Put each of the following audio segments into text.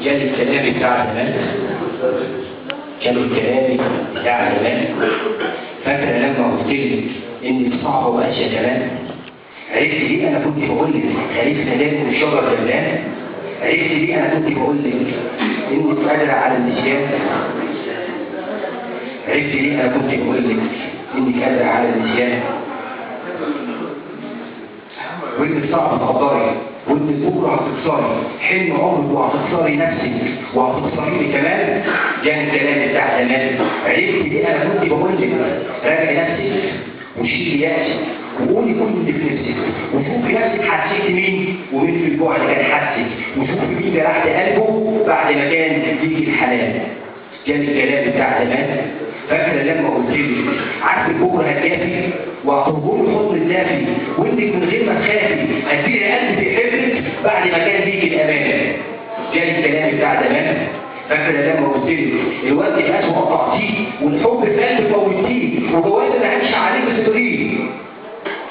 كان الكلام بتاع زمان فاكر لما قلت لك ان صعب واشياء كمان؟ عرفت ليه انا كنت بقول لك خليك سلام والشجر جبلان؟ عرفت ليه انا كنت بقول لك انك قادره على النسيان؟ عرفت ليه انا كنت بقول لك انك قادره على النسيان؟ وانك صعب تقدري، وانك بكره هتخسري حلم عمرك وهتخسري نفسك وهتخسريني كمان. كان الكلام بتاع زمان. عرفت ليه انا كنت بقول لك راجعي نفسك وشيلي يأسك وقولي كل اللي في نفسك وشوفي نفسك حسيتي مين ومين في الجوع اللي كان حاسك وشوفي مين جرحت قلبه بعد ما كان يجي الحلال. كان الكلام بتاع زمان. فاكره لما قلت لك عارفه بكره هتجافي وهترجوه الحضن الدافي وانك من غير ما تخافي هتبيعي قلب بيحبك بعد ما كان بيجي الامان. كان الكلام بتاع زمان. فاكره لما قلت لك الوقت الاسوء قطعتيه والحب في قلبك موتيه وجواز انا هعيش عليك ستريه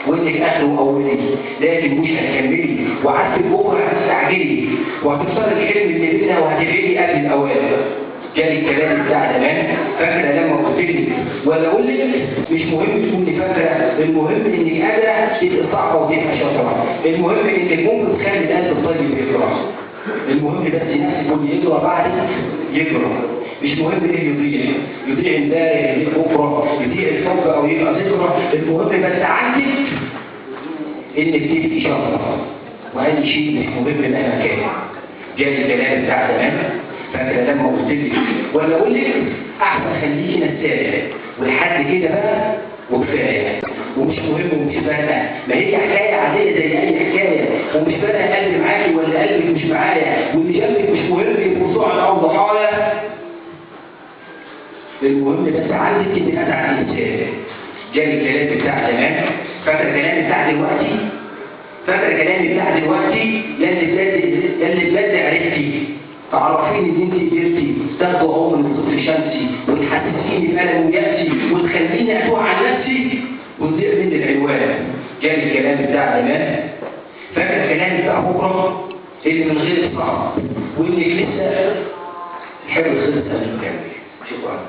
وانك اخره اولي لكن مش هتكملي وعارفه بكره هتستعجلي وهتكسري الحلم اللي بينا وهتبعدي قبل الاوان. كان الكلام بتاع زمان. فاكره لما قلت لك ولا اقول لك مش مهم تكوني فاكره، المهم انك قادره تبقي صعبه وتبقى شاطره، المهم انك ممكن تخلي القلب الطيب يفرح، المهم بس نفسك واللي يجرى بعدك يجرى. مش مهم ايه يضيع امبارح يضيع بكره يضيع الحب او يبقى ذكرى، المهم بس عندك انك تبقي شاطره واي شيء مش مهم مهما كان. جاي الكلام بتاع زمان. فاكره لما قلت لك ولا اقول لك احسن خليكي نساله ولحد كده بقى وكفايه ومش مهم ومش فارقه، ما هي حكايه عاديه زي اي حكايه ومش فارقه قلبي معاكي ولا قلبك مش معايا واللي جنبك مش مهم يبقوا صعد او ضحايا. المهم بس عندك انك انا عن الانسان. جاي الكلام بتاع زمان. فاكره كلامي بتاع دلوقتي؟ فاكره كلامي بتاع دلوقتي؟ يلي بجد عرفتي تعرفيني ان انت قدرتي تاخدوا عمري وصفر شمسي وتحسسيني بألم ويأسي وتخليني اتوه عن نفسي وتضيع مني العنوان. كان الكلام بتاع زمان. فاكر كلامي بتاع بكره اللي من غير صعب وانك لسه الحلو خلص قبل ما كمل. شكرا.